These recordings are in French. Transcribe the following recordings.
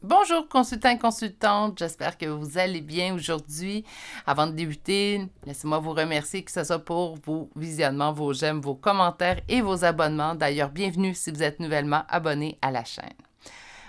Bonjour consultants et consultantes, j'espère que vous allez bien aujourd'hui. Avant de débuter, laissez-moi vous remercier, que ce soit pour vos visionnements, vos j'aime, vos commentaires et vos abonnements. D'ailleurs, bienvenue si vous êtes nouvellement abonné à la chaîne.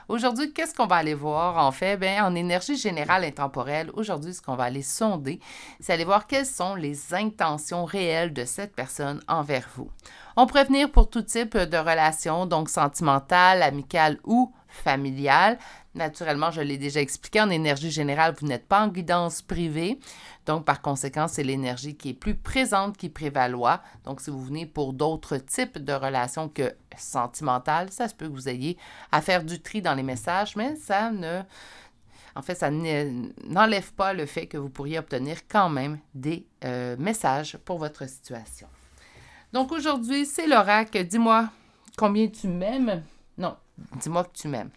Aujourd'hui, qu'est-ce qu'on va aller voir? En fait, en énergie générale intemporelle, aujourd'hui, ce qu'on va aller sonder, c'est aller voir quelles sont les intentions réelles de cette personne envers vous. On pourrait venir pour tout type de relation, donc sentimentale, amicale ou familiale. Naturellement, je l'ai déjà expliqué, en énergie générale, vous n'êtes pas en guidance privée. Donc, par conséquent, c'est l'énergie qui est plus présente qui prévaloir. Donc, si vous venez pour d'autres types de relations que sentimentales, ça se peut que vous ayez à faire du tri dans les messages, mais ça n'enlève pas le fait que vous pourriez obtenir quand même des messages pour votre situation. Donc, aujourd'hui, c'est l'oracle. Dis-moi combien tu m'aimes. Non, dis-moi que tu m'aimes.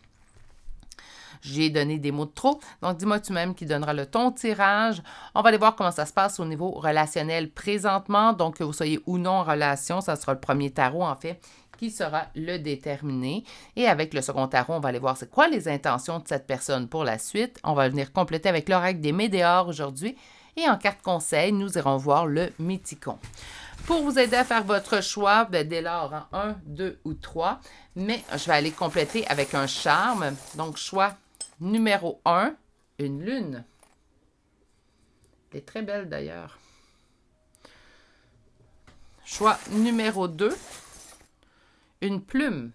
J'ai donné des mots de trop. Donc, dis-moi tu-même qui donnera le ton tirage. On va aller voir comment ça se passe au niveau relationnel présentement. Donc, que vous soyez ou non en relation, ça sera le premier tarot, en fait, qui sera le déterminé. Et avec le second tarot, on va aller voir c'est quoi les intentions de cette personne pour la suite. On va venir compléter avec l'oracle des Médéors aujourd'hui. Et en carte conseil, nous irons voir le Mythicon. Pour vous aider à faire votre choix, dès lors, 1, 2 ou 3, mais je vais aller compléter avec un charme. Donc, choix numéro 1, une lune. Elle est très belle d'ailleurs. Choix numéro 2, une plume.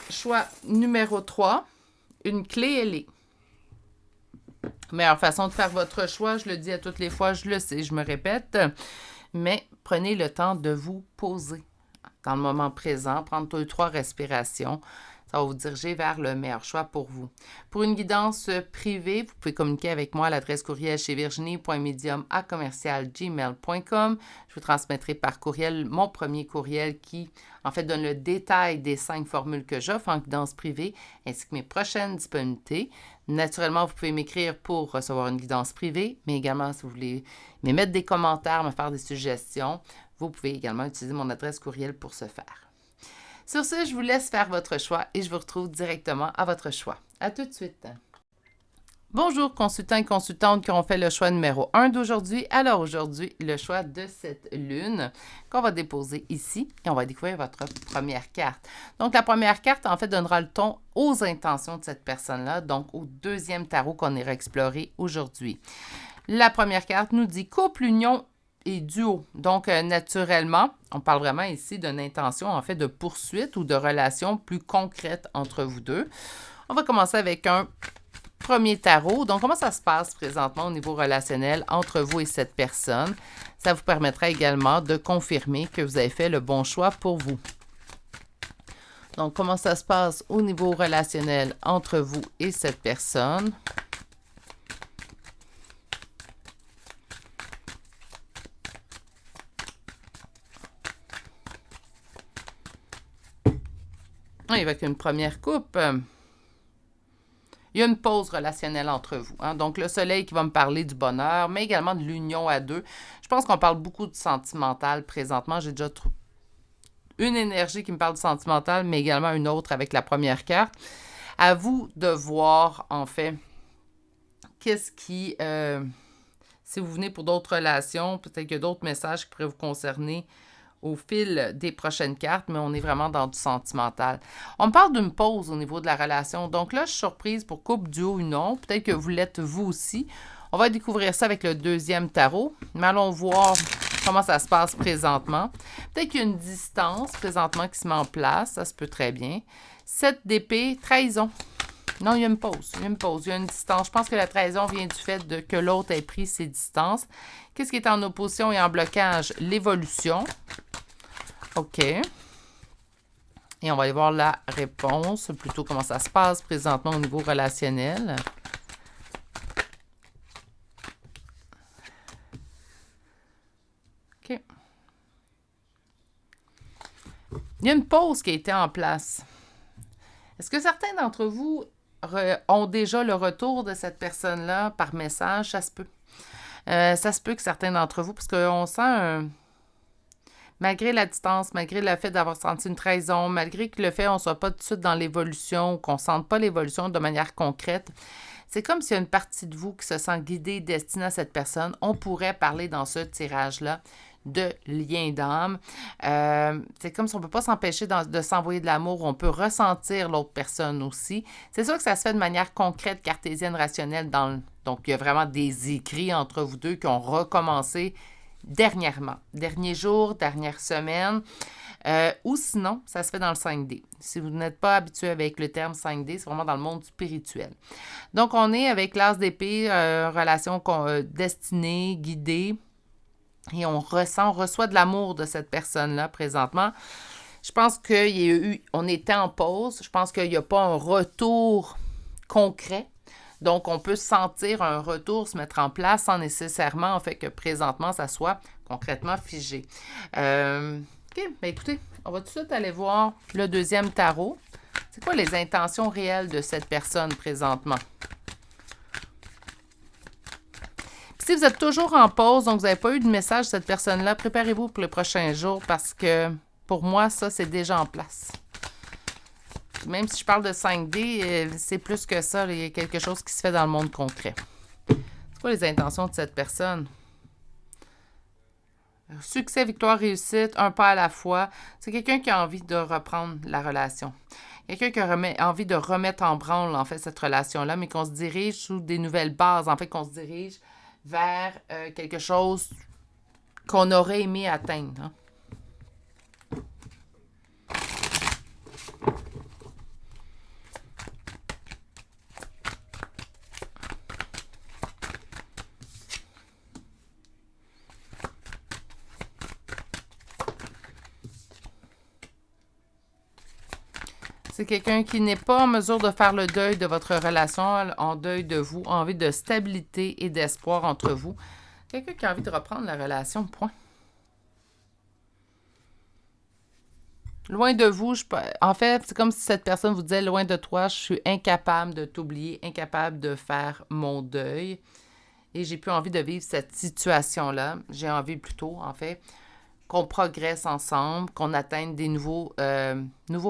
Choix numéro 3, une clé ailée. Meilleure façon de faire votre choix, je le dis à toutes les fois, je le sais, je me répète, mais prenez le temps de vous poser dans le moment présent, prendre 2 ou 3 respirations. Ça va vous diriger vers le meilleur choix pour vous. Pour une guidance privée, vous pouvez communiquer avec moi à l'adresse courriel chez virginie.medium@gmail.com. Je vous transmettrai par courriel mon premier courriel qui, en fait, donne le détail des 5 formules que j'offre en guidance privée ainsi que mes prochaines disponibilités. Naturellement, vous pouvez m'écrire pour recevoir une guidance privée, mais également, si vous voulez m'émettre des commentaires, me faire des suggestions, vous pouvez également utiliser mon adresse courriel pour ce faire. Sur ce, je vous laisse faire votre choix et je vous retrouve directement à votre choix. À tout de suite. Bonjour consultants et consultantes qui ont fait le choix numéro 1 d'aujourd'hui. Alors aujourd'hui, le choix de cette lune qu'on va déposer ici et on va découvrir votre première carte. Donc la première carte, en fait, donnera le ton aux intentions de cette personne-là, donc au deuxième tarot qu'on ira explorer aujourd'hui. La première carte nous dit couple, union et duo. Donc, naturellement, on parle vraiment ici d'une intention, en fait, de poursuite ou de relation plus concrète entre vous deux. On va commencer avec un premier tarot. Donc, comment ça se passe présentement au niveau relationnel entre vous et cette personne? Ça vous permettra également de confirmer que vous avez fait le bon choix pour vous. Donc, comment ça se passe au niveau relationnel entre vous et cette personne? Avec une première coupe, il y a une pause relationnelle entre vous. Donc, le soleil qui va me parler du bonheur, mais également de l'union à deux. Je pense qu'on parle beaucoup de sentimental présentement. J'ai déjà une énergie qui me parle de sentimental, mais également une autre avec la première carte. À vous de voir, en fait, qu'est-ce qui... si vous venez pour d'autres relations, peut-être qu'il y a d'autres messages qui pourraient vous concerner au fil des prochaines cartes, mais on est vraiment dans du sentimental. On me parle d'une pause au niveau de la relation. Donc là, je suis surprise pour couple, duo ou non. Peut-être que vous l'êtes vous aussi. On va découvrir ça avec le deuxième tarot. Mais allons voir comment ça se passe présentement. Peut-être qu'il y a une distance présentement qui se met en place. Ça se peut très bien. 7 d'épée, trahison. Non, il y a une pause. Il y a une distance. Je pense que la trahison vient du fait que l'autre ait pris ses distances. Qu'est-ce qui est en opposition et en blocage? L'évolution. OK. Et on va aller voir la réponse, plutôt comment ça se passe présentement au niveau relationnel. OK. Il y a une pause qui a été en place. Est-ce que certains d'entre vous ont déjà le retour de cette personne-là par message? Ça se peut. Ça se peut que certains d'entre vous, parce qu'on sent Malgré la distance, malgré le fait d'avoir senti une trahison, malgré que le fait qu'on ne soit pas tout de suite dans l'évolution, qu'on ne sente pas l'évolution de manière concrète, c'est comme s'il y a une partie de vous qui se sent guidée, destinée à cette personne. On pourrait parler dans ce tirage-là de lien d'âme. C'est comme si on ne peut pas s'empêcher de s'envoyer de l'amour. On peut ressentir l'autre personne aussi. C'est sûr que ça se fait de manière concrète, cartésienne, rationnelle. Donc, il y a vraiment des écrits entre vous deux qui ont recommencé dernièrement. Dernier jour, dernière semaine. Ou sinon, ça se fait dans le 5D. Si vous n'êtes pas habitué avec le terme 5D, c'est vraiment dans le monde spirituel. Donc, on est avec l'as d'épée, relation destinée, guidée, et on reçoit de l'amour de cette personne-là présentement. Je pense on était en pause. Je pense qu'il n'y a pas un retour concret. Donc, on peut sentir un retour se mettre en place sans nécessairement, en fait, que présentement, ça soit concrètement figé. OK, bien écoutez, on va tout de suite aller voir le deuxième tarot. C'est quoi les intentions réelles de cette personne présentement? Puis si vous êtes toujours en pause, donc vous n'avez pas eu de message de cette personne-là, préparez-vous pour les prochains jours parce que pour moi, ça, c'est déjà en place. Même si je parle de 5D, c'est plus que ça. Il y a quelque chose qui se fait dans le monde concret. C'est quoi les intentions de cette personne? Succès, victoire, réussite, un pas à la fois. C'est quelqu'un qui a envie de reprendre la relation. Quelqu'un qui a envie de remettre en branle, en fait, cette relation-là, mais qu'on se dirige sous des nouvelles bases. En fait, qu'on se dirige vers quelque chose qu'on aurait aimé atteindre. Hein? C'est quelqu'un qui n'est pas en mesure de faire le deuil de votre relation, en deuil de vous, envie de stabilité et d'espoir entre vous. Quelqu'un qui a envie de reprendre la relation, point. Loin de vous, en fait, c'est comme si cette personne vous disait, loin de toi, je suis incapable de t'oublier, incapable de faire mon deuil. Et j'ai plus envie de vivre cette situation-là. J'ai envie plutôt, en fait, qu'on progresse ensemble, qu'on atteigne des nouveaux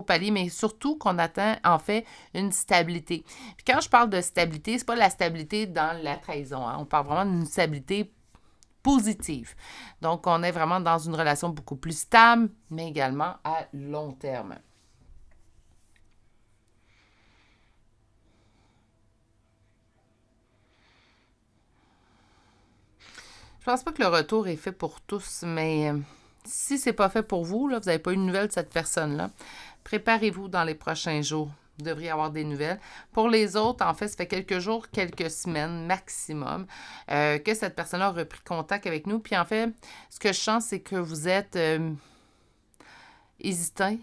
paliers, mais surtout qu'on atteint, en fait, une stabilité. Puis quand je parle de stabilité, c'est pas la stabilité dans la trahison. Hein? On parle vraiment d'une stabilité positive. Donc, on est vraiment dans une relation beaucoup plus stable, mais également à long terme. Je pense pas que le retour est fait pour tous, mais si c'est pas fait pour vous, là, vous n'avez pas eu de nouvelles de cette personne-là, préparez-vous dans les prochains jours. Vous devriez avoir des nouvelles. Pour les autres, en fait, ça fait quelques jours, quelques semaines maximum que cette personne-là a repris contact avec nous. Puis en fait, ce que je sens, c'est que vous êtes hésitante.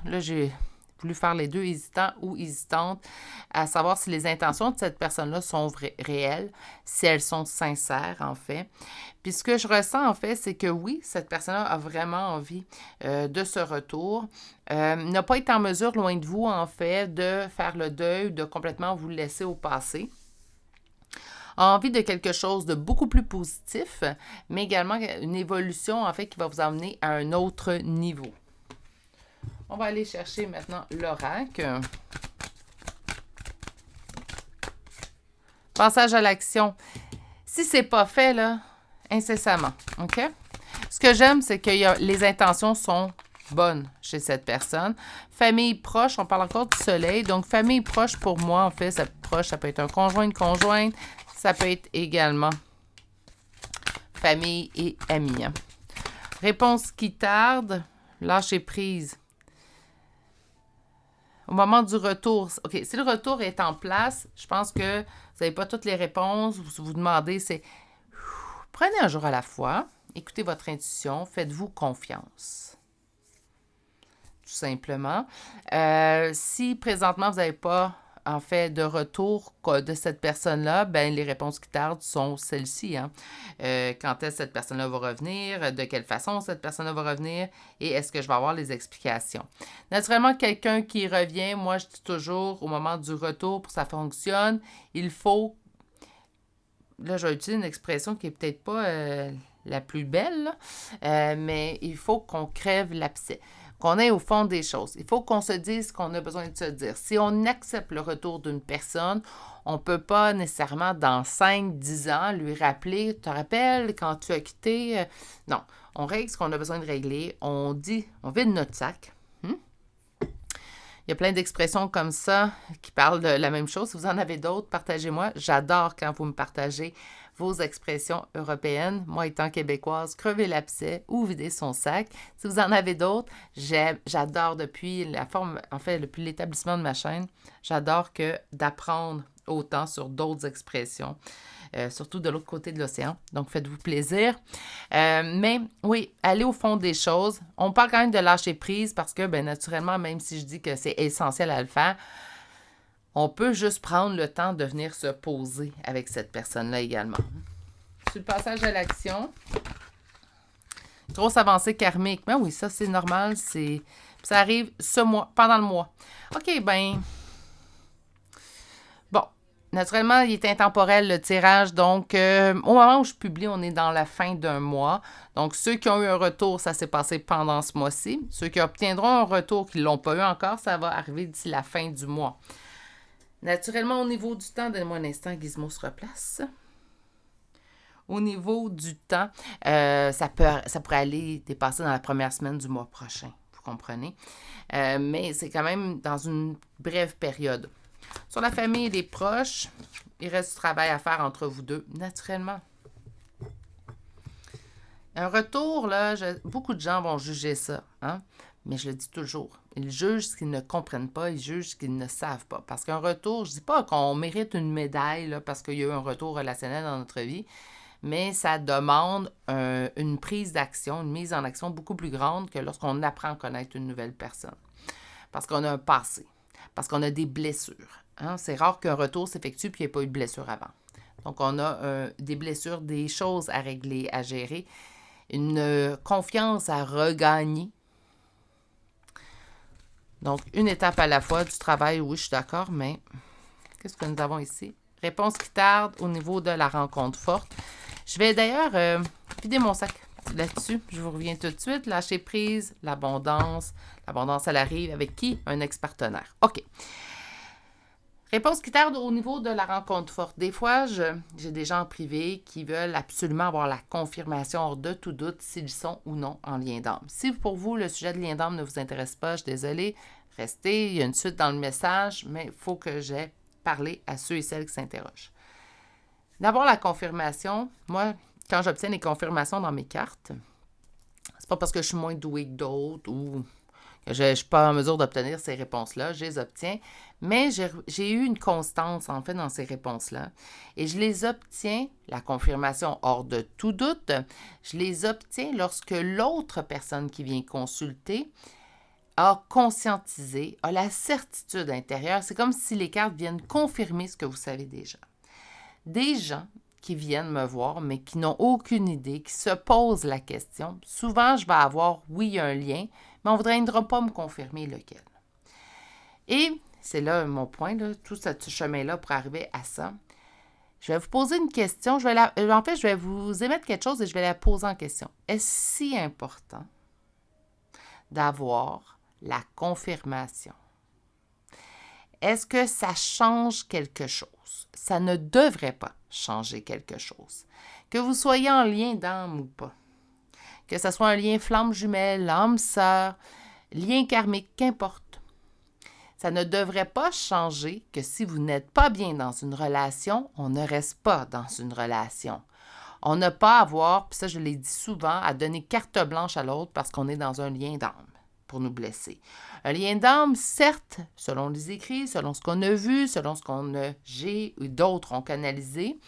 Là, j'ai voulu faire les deux, hésitant ou hésitante, à savoir si les intentions de cette personne-là sont réelles, si elles sont sincères, en fait. Puis ce que je ressens, en fait, c'est que oui, cette personne-là a vraiment envie de ce retour. N'a pas été en mesure, loin de vous, en fait, de faire le deuil, de complètement vous laisser au passé. A envie de quelque chose de beaucoup plus positif, mais également une évolution, en fait, qui va vous emmener à un autre niveau. On va aller chercher maintenant l'oracle. Passage à l'action. Si c'est pas fait, là, incessamment, OK? Ce que j'aime, c'est que les intentions sont bonnes chez cette personne. Famille proche, on parle encore du soleil. Donc, famille proche, pour moi, en fait, ça peut être un conjoint, une conjointe. Ça peut être également famille et amis. Hein. Réponse qui tarde, lâcher prise. Au moment du retour, OK, si le retour est en place, je pense que vous n'avez pas toutes les réponses. Vous vous demandez, prenez un jour à la fois, écoutez votre intuition, faites-vous confiance. Tout simplement. Si présentement, vous n'avez pas, en fait, de retour de cette personne-là, ben les réponses qui tardent sont celles-ci. Hein. Quand est-ce que cette personne-là va revenir? De quelle façon cette personne-là va revenir? Et est-ce que je vais avoir les explications? Naturellement, quelqu'un qui revient, moi, je dis toujours, au moment du retour, pour que ça fonctionne, il faut... Là, je vais utiliser une expression qui n'est peut-être pas la plus belle, là. Mais il faut qu'on crève l'abcès, qu'on aille au fond des choses. Il faut qu'on se dise ce qu'on a besoin de se dire. Si on accepte le retour d'une personne, on ne peut pas nécessairement, dans 5-10 ans, lui rappeler « Tu te rappelles quand tu as quitté? » Non, on règle ce qu'on a besoin de régler. On dit, on vide notre sac. Il y a plein d'expressions comme ça qui parlent de la même chose. Si vous en avez d'autres, partagez-moi. J'adore quand vous me partagez vos expressions européennes. Moi, étant québécoise, crever l'abcès ou vider son sac. Si vous en avez d'autres, j'adore depuis depuis l'établissement de ma chaîne, j'adore d'apprendre autant sur d'autres expressions. Surtout de l'autre côté de l'océan. Donc, faites-vous plaisir. Mais oui, allez au fond des choses. On parle quand même de lâcher prise parce que, naturellement, même si je dis que c'est essentiel à le faire, on peut juste prendre le temps de venir se poser avec cette personne-là également. Sur le passage à l'action, grosse avancée karmique. Mais oui, ça, c'est normal. Ça arrive ce mois, pendant le mois. OK, naturellement, il est intemporel le tirage, donc au moment où je publie, on est dans la fin d'un mois. Donc, ceux qui ont eu un retour, ça s'est passé pendant ce mois-ci. Ceux qui obtiendront un retour qui ne l'ont pas eu encore, ça va arriver d'ici la fin du mois. Naturellement, au niveau du temps, donnez-moi un instant, Gizmo se replace. Au niveau du temps, ça pourrait aller dépasser dans la première semaine du mois prochain, vous comprenez? Mais c'est quand même dans une brève période. Sur la famille et les proches, il reste du travail à faire entre vous deux, naturellement. Un retour, là, beaucoup de gens vont juger ça, hein? Mais je le dis toujours, ils jugent ce qu'ils ne comprennent pas, ils jugent ce qu'ils ne savent pas. Parce qu'un retour, je ne dis pas qu'on mérite une médaille là, parce qu'il y a eu un retour relationnel dans notre vie, mais ça demande une prise d'action, une mise en action beaucoup plus grande que lorsqu'on apprend à connaître une nouvelle personne. Parce qu'on a un passé. Parce qu'on a des blessures. Hein? C'est rare qu'un retour s'effectue puis il n'y ait pas eu de blessure avant. Donc, on a des blessures, des choses à régler, à gérer, une confiance à regagner. Donc, une étape à la fois du travail, oui, je suis d'accord, mais qu'est-ce que nous avons ici? Réponse qui tarde au niveau de la rencontre forte. Je vais d'ailleurs vider mon sac là-dessus. Je vous reviens tout de suite. Lâcher prise, l'abondance. L'abondance, elle arrive avec qui? Un ex-partenaire. OK. Réponse qui tarde au niveau de la rencontre forte. Des fois, j'ai des gens en privé qui veulent absolument avoir la confirmation hors de tout doute s'ils sont ou non en lien d'âme. Si pour vous, le sujet de lien d'âme ne vous intéresse pas, je suis désolée, restez, il y a une suite dans le message, mais il faut que j'aie parlé à ceux et celles qui s'interrogent. D'avoir la confirmation, moi, quand j'obtiens les confirmations dans mes cartes, c'est pas parce que je suis moins douée que d'autres ou que je ne suis pas en mesure d'obtenir ces réponses-là, je les obtiens, mais j'ai eu une constance, en fait, dans ces réponses-là, et je les obtiens, la confirmation hors de tout doute, je les obtiens lorsque l'autre personne qui vient consulter a conscientisé, a la certitude intérieure, c'est comme si les cartes viennent confirmer ce que vous savez déjà. Des gens qui viennent me voir, mais qui n'ont aucune idée, qui se posent la question, souvent, je vais avoir, oui, un lien, mais on ne voudra pas me confirmer lequel. Et c'est là mon point, là, tout ce chemin-là pour arriver à ça. Je vais vous poser une question. Je vais vous émettre quelque chose et je vais la poser en question. Est-ce si important d'avoir la confirmation? Est-ce que ça change quelque chose? Ça ne devrait pas changer quelque chose. Que vous soyez en lien d'âme ou pas. Que ce soit un lien flamme jumelle, âme sœur, lien karmique, qu'importe. Ça ne devrait pas changer que si vous n'êtes pas bien dans une relation, on ne reste pas dans une relation. On n'a pas à avoir, puis ça je l'ai dit souvent, à donner carte blanche à l'autre parce qu'on est dans un lien d'âme pour nous blesser. Un lien d'âme, certes, selon les écrits, selon ce qu'on a vu, selon ce j'ai ou d'autres ont canalisé,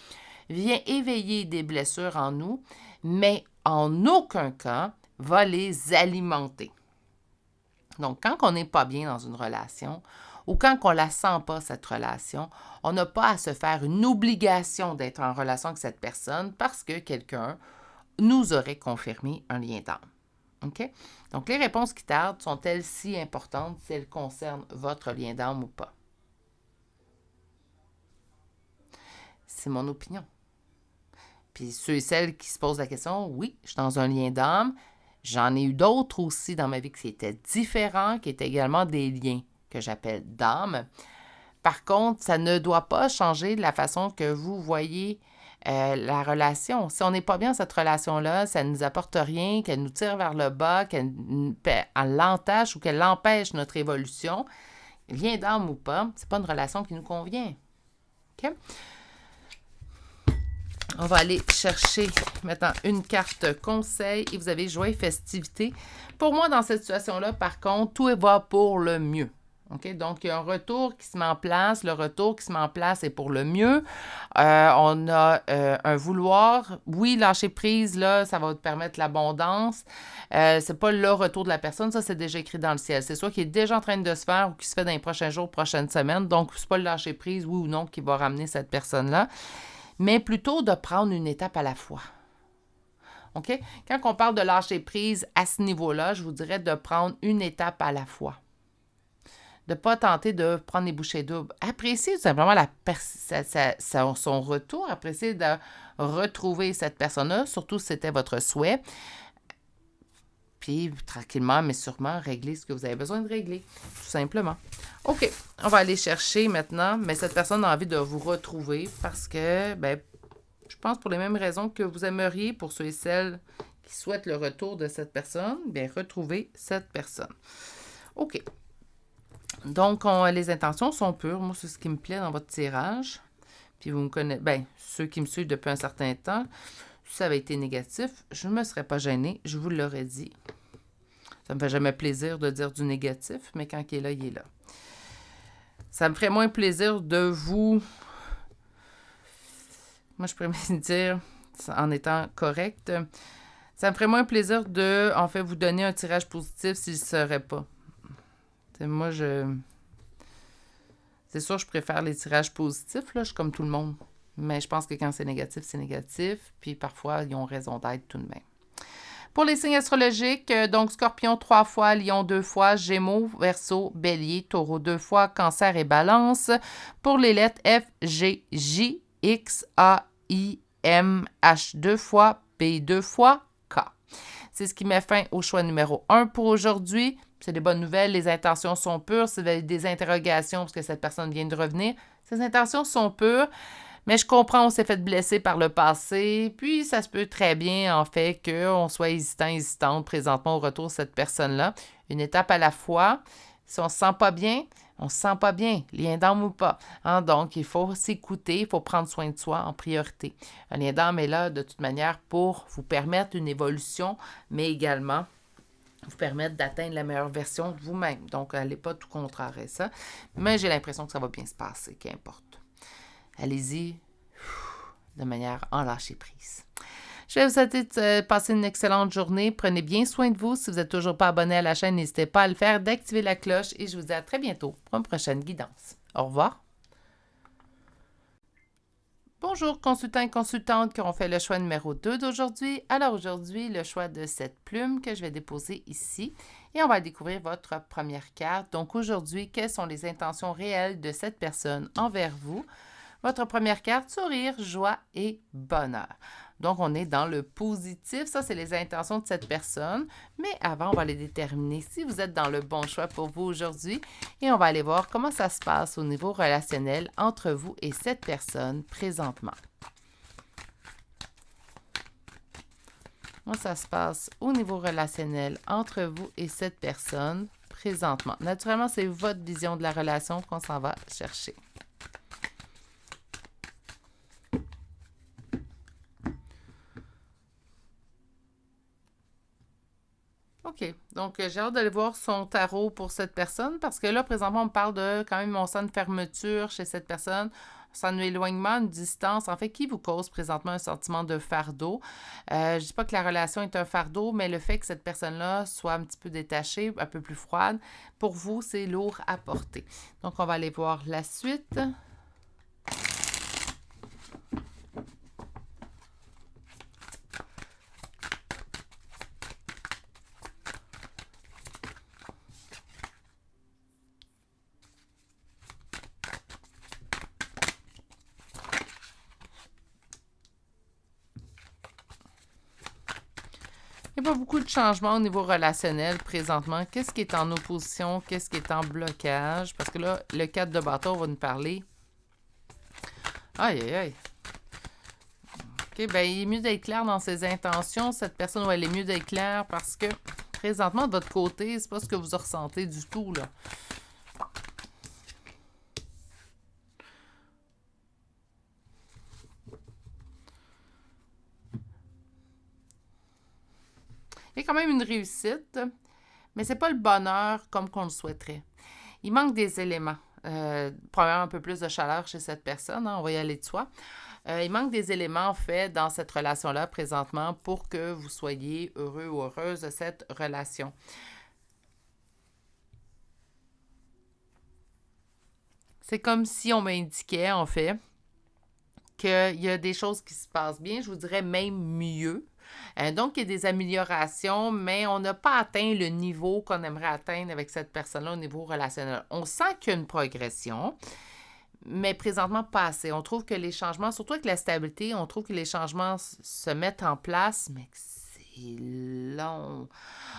vient éveiller des blessures en nous, mais en aucun cas va les alimenter. Donc, quand on n'est pas bien dans une relation ou quand on ne la sent pas, cette relation, on n'a pas à se faire une obligation d'être en relation avec cette personne parce que quelqu'un nous aurait confirmé un lien d'âme. OK? Donc, les réponses qui tardent sont-elles si importantes si elles concernent votre lien d'âme ou pas? C'est mon opinion. Puis ceux et celles qui se posent la question, oui, je suis dans un lien d'âme. J'en ai eu d'autres aussi dans ma vie qui étaient différents, qui étaient également des liens que j'appelle d'âme. Par contre, ça ne doit pas changer la façon que vous voyez la relation. Si on n'est pas bien dans cette relation-là, ça ne nous apporte rien, qu'elle nous tire vers le bas, qu'elle l'entache ou qu'elle empêche notre évolution, lien d'âme ou pas, c'est pas une relation qui nous convient. OK? On va aller chercher maintenant une carte conseil et vous avez joie et festivité. Pour moi, dans cette situation-là, par contre, tout va pour le mieux. Okay? Donc, il y a un retour qui se met en place. Le retour qui se met en place est pour le mieux. On a un vouloir. Oui, lâcher prise, là, ça va te permettre l'abondance. C'est pas le retour de la personne, ça, c'est déjà écrit dans le ciel. C'est soit qui est déjà en train de se faire ou qui se fait dans les prochains jours, prochaines semaines. Donc, c'est pas le lâcher prise, oui ou non, qui va ramener cette personne-là, mais plutôt de prendre une étape à la fois. OK? Quand on parle de lâcher prise à ce niveau-là, je vous dirais de prendre une étape à la fois. De ne pas tenter de prendre les bouchées doubles. Appréciez tout simplement son retour. Appréciez de retrouver cette personne-là, surtout si c'était votre souhait. Puis, tranquillement, mais sûrement, régler ce que vous avez besoin de régler, tout simplement. OK, on va aller chercher maintenant, mais cette personne a envie de vous retrouver parce que, je pense pour les mêmes raisons que vous aimeriez, pour ceux et celles qui souhaitent le retour de cette personne, retrouver cette personne. OK. Donc, les intentions sont pures. Moi, c'est ce qui me plaît dans votre tirage. Puis, vous me connaissez, ceux qui me suivent depuis un certain temps, si ça avait été négatif, je ne me serais pas gênée, je vous l'aurais dit. Ça me fait jamais plaisir de dire du négatif, mais quand il est là, il est là. Ça me ferait moins plaisir de vous... Moi, je pourrais me dire, en étant correcte, ça me ferait moins plaisir de, en fait, vous donner un tirage positif s'il ne serait pas. Moi, c'est sûr, je préfère les tirages positifs, là, je suis comme tout le monde. Mais je pense que quand c'est négatif, c'est négatif. Puis parfois, ils ont raison d'être tout de même. Pour les signes astrologiques, donc Scorpion 3 fois, Lion 2 fois, Gémeaux, Verseau, Bélier, Taureau 2 fois, Cancer et Balance. Pour les lettres F, G, J, X, A, I, M, H 2 fois, P 2 fois, K. C'est ce qui met fin au choix numéro 1 pour aujourd'hui. C'est des bonnes nouvelles, les intentions sont pures. Si vous avez des interrogations parce que cette personne vient de revenir, ces intentions sont pures. Mais je comprends, on s'est fait blesser par le passé, puis ça se peut très bien, en fait, qu'on soit hésitante présentement au retour de cette personne-là. Une étape à la fois. Si on ne se sent pas bien, on ne se sent pas bien, lien d'âme ou pas. Hein? Donc, il faut s'écouter, il faut prendre soin de soi en priorité. Un lien d'âme est là, de toute manière, pour vous permettre une évolution, mais également vous permettre d'atteindre la meilleure version de vous-même. Donc, elle n'est pas tout contraire à ça, mais j'ai l'impression que ça va bien se passer, qu'importe. Allez-y de manière en lâcher prise. Je vais vous souhaiter de passer une excellente journée. Prenez bien soin de vous. Si vous n'êtes toujours pas abonné à la chaîne, n'hésitez pas à le faire, d'activer la cloche et je vous dis à très bientôt pour une prochaine guidance. Au revoir. Bonjour consultants et consultantes qui ont fait le choix numéro 2 d'aujourd'hui. Alors aujourd'hui, le choix de cette plume que je vais déposer ici et on va découvrir votre première carte. Donc aujourd'hui, quelles sont les intentions réelles de cette personne envers vous? Votre première carte, sourire, joie et bonheur. Donc, on est dans le positif. Ça, c'est les intentions de cette personne. Mais avant, on va les déterminer si vous êtes dans le bon choix pour vous aujourd'hui. Et on va aller voir comment ça se passe au niveau relationnel entre vous et cette personne présentement. Comment ça se passe au niveau relationnel entre vous et cette personne présentement. Naturellement, c'est votre vision de la relation qu'on s'en va chercher. OK. Donc, j'ai hâte d'aller voir son tarot pour cette personne parce que là, présentement, on me parle de quand même, on sent une fermeture chez cette personne, on sent un éloignement, une distance, en fait, qui vous cause présentement un sentiment de fardeau. Je ne dis pas que la relation est un fardeau, mais le fait que cette personne-là soit un petit peu détachée, un peu plus froide, pour vous, c'est lourd à porter. Donc, on va aller voir la suite. Il n'y a pas beaucoup de changements au niveau relationnel présentement. Qu'est-ce qui est en opposition? Qu'est-ce qui est en blocage? Parce que là, le 4 de bâton va nous parler. Aïe, aïe, aïe. OK, bien, il est mieux d'être clair dans ses intentions. Cette personne, elle est mieux d'être claire parce que présentement, de votre côté, c'est pas ce que vous ressentez du tout, là. Il y a quand même une réussite, mais c'est pas le bonheur comme qu'on le souhaiterait. Il manque des éléments. Premièrement, un peu plus de chaleur chez cette personne, hein, on va y aller de soi. Il manque des éléments, en fait, dans cette relation-là présentement pour que vous soyez heureux ou heureuse de cette relation. C'est comme si on m'indiquait, en fait, qu'il y a des choses qui se passent bien, je vous dirais même mieux. Donc, il y a des améliorations, mais on n'a pas atteint le niveau qu'on aimerait atteindre avec cette personne-là au niveau relationnel. On sent qu'il y a une progression, mais présentement pas assez. On trouve que les changements, surtout avec la stabilité, on trouve que les changements se mettent en place, mais c'est long.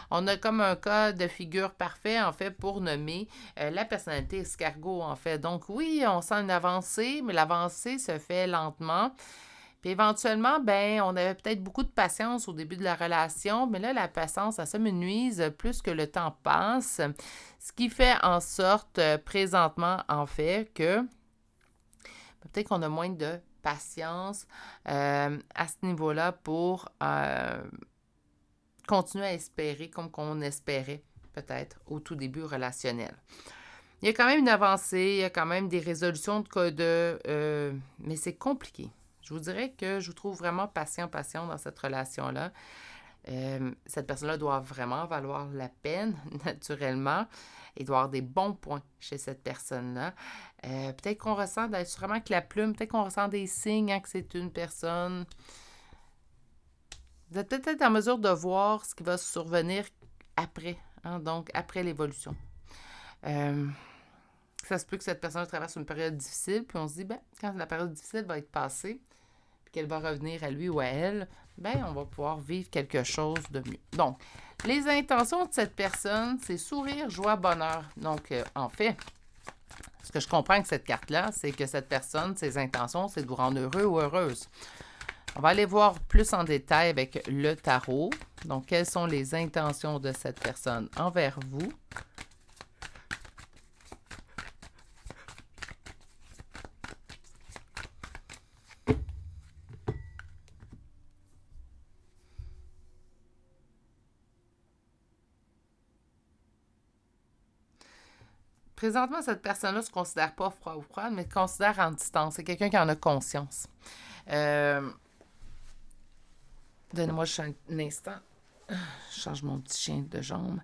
On a comme un cas de figure parfait, en fait, pour nommer la personnalité escargot, en fait. Donc oui, on sent une avancée, mais l'avancée se fait lentement. Puis éventuellement, ben, on avait peut-être beaucoup de patience au début de la relation, mais là, la patience, ça me nuise plus que le temps passe, ce qui fait en sorte, présentement, en fait, que peut-être qu'on a moins de patience à ce niveau-là pour continuer à espérer comme qu'on espérait, peut-être, au tout début relationnel. Il y a quand même une avancée, il y a quand même des résolutions mais c'est compliqué. Je vous dirais que je vous trouve vraiment patient dans cette relation-là. Cette personne-là doit vraiment valoir la peine, naturellement. Il doit y avoir des bons points chez cette personne-là. Peut-être qu'on ressent, sûrement que la plume, peut-être qu'on ressent des signes que c'est une personne. Vous êtes peut-être en mesure de voir ce qui va survenir après, hein, donc après l'évolution. Ça se peut que cette personne traverse une période difficile, puis on se dit, ben, quand la période difficile va être passée, puis qu'elle va revenir à lui ou à elle, ben, on va pouvoir vivre quelque chose de mieux. Donc, les intentions de cette personne, c'est sourire, joie, bonheur. Donc, en fait, ce que je comprends avec cette carte-là, c'est que cette personne, ses intentions, c'est de vous rendre heureux ou heureuse. On va aller voir plus en détail avec le tarot. Donc, quelles sont les intentions de cette personne envers vous? Présentement, cette personne-là ne se considère pas froid ou froide, mais se considère en distance. C'est quelqu'un qui en a conscience. Donnez-moi juste un instant. Je change mon petit chien de jambe.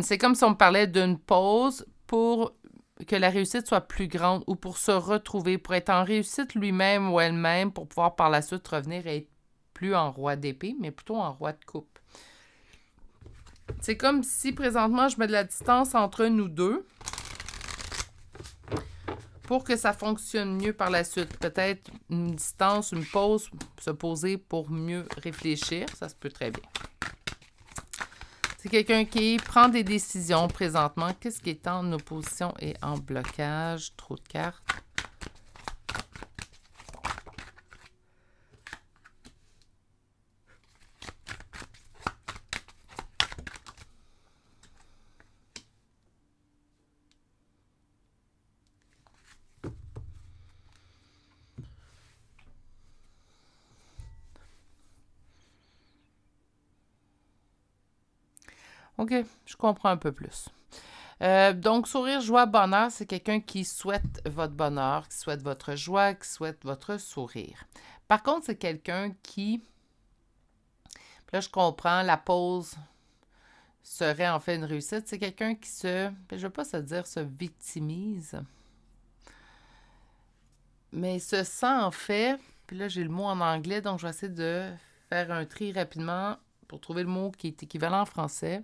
C'est comme si on me parlait d'une pause pour que la réussite soit plus grande ou pour se retrouver, pour être en réussite lui-même ou elle-même, pour pouvoir par la suite revenir et être plus en roi d'épée, mais plutôt en roi de coupe. C'est comme si présentement je mets de la distance entre nous deux pour que ça fonctionne mieux par la suite. Peut-être une distance, une pause, se poser pour mieux réfléchir, ça se peut très bien. C'est quelqu'un qui prend des décisions présentement. Qu'est-ce qui est en opposition et en blocage? Trop de cartes. OK, je comprends un peu plus. Donc, sourire, joie, bonheur, c'est quelqu'un qui souhaite votre bonheur, qui souhaite votre joie, qui souhaite votre sourire. Par contre, c'est quelqu'un qui... Là, je comprends, la pause serait en fait une réussite. C'est quelqu'un qui je ne veux pas se dire se victimise, mais il se sent en fait... Puis là, j'ai le mot en anglais, donc je vais essayer de faire un tri rapidement pour trouver le mot qui est équivalent en français.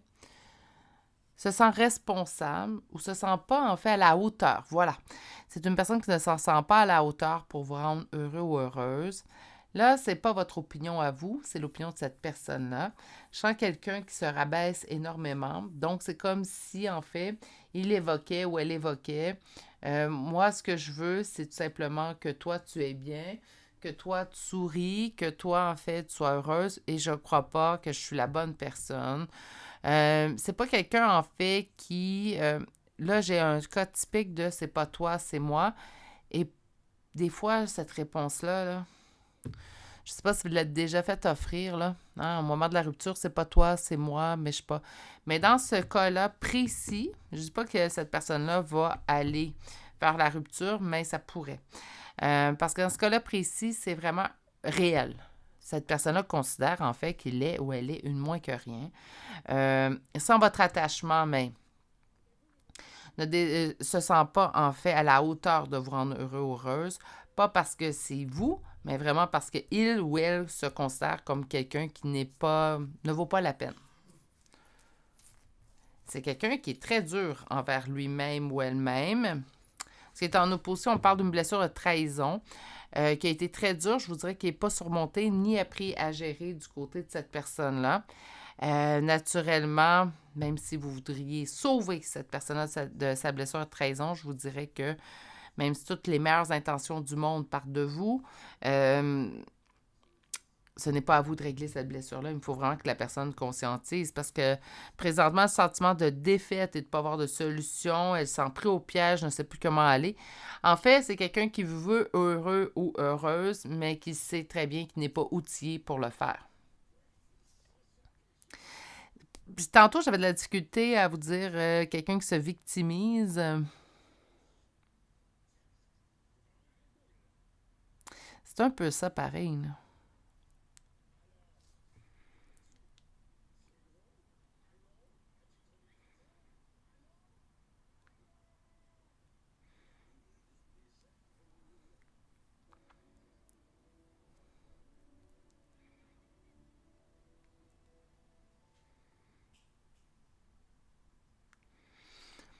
Se sent responsable ou se sent pas, en fait, à la hauteur. Voilà. C'est une personne qui ne s'en sent pas à la hauteur pour vous rendre heureux ou heureuse. Là, c'est pas votre opinion à vous, c'est l'opinion de cette personne-là. Je sens quelqu'un qui se rabaisse énormément. Donc, c'est comme si, en fait, il évoquait ou elle évoquait. Moi, ce que je veux, c'est tout simplement que toi, tu es bien, que toi, tu souris, que toi, en fait, tu sois heureuse. Et je crois pas que je suis la bonne personne. C'est pas quelqu'un, en fait, qui... là, j'ai un cas typique de c'est pas toi, c'est moi. Et des fois, cette réponse-là, là, je sais pas si vous l'avez déjà fait offrir, là. Hein, au moment de la rupture, c'est pas toi, c'est moi, mais je sais pas. Mais dans ce cas-là précis, je dis pas que cette personne-là va aller vers la rupture, mais ça pourrait. Parce que dans ce cas-là précis, c'est vraiment réel. Cette personne-là considère en fait qu'il est ou elle est une moins que rien. Sans votre attachement, mais ne se sent pas en fait à la hauteur de vous rendre heureux ou heureuse. Pas parce que c'est vous, mais vraiment parce qu'il ou elle se considère comme quelqu'un qui ne vaut pas la peine. C'est quelqu'un qui est très dur envers lui-même ou elle-même. Ce qui est en opposition, on parle d'une blessure de trahison qui a été très dure, je vous dirais, qui n'est pas surmontée ni appris à gérer du côté de cette personne-là. Naturellement, même si vous voudriez sauver cette personne-là de sa blessure de trahison, je vous dirais que même si toutes les meilleures intentions du monde partent de vous, ce n'est pas à vous de régler cette blessure-là. Il faut vraiment que la personne conscientise parce que présentement, le sentiment de défaite et de ne pas avoir de solution, elle s'en pris au piège, ne sait plus comment aller. En fait, c'est quelqu'un qui vous veut heureux ou heureuse, mais qui sait très bien qu'il n'est pas outillé pour le faire. Puis tantôt, j'avais de la difficulté à vous dire quelqu'un qui se victimise. C'est un peu ça pareil, là.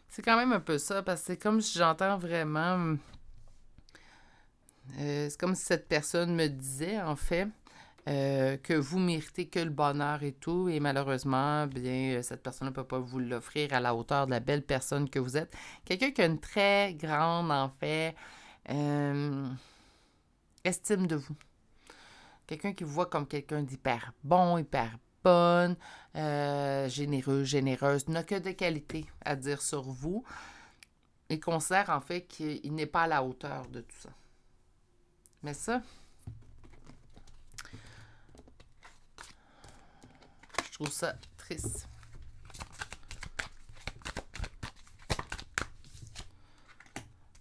C'est quand même un peu ça, parce que c'est comme si j'entends vraiment... c'est comme si cette personne me disait, en fait, que vous méritez que le bonheur et tout, et malheureusement, bien, cette personne ne peut pas vous l'offrir à la hauteur de la belle personne que vous êtes. Quelqu'un qui a une très grande, en fait, euh, estime de vous. Quelqu'un qui vous voit comme quelqu'un d'hyper bon, hyper bonne, généreux, généreuse, n'a que des qualités à dire sur vous et considère en fait qu'il n'est pas à la hauteur de tout ça. Mais ça, je trouve ça triste.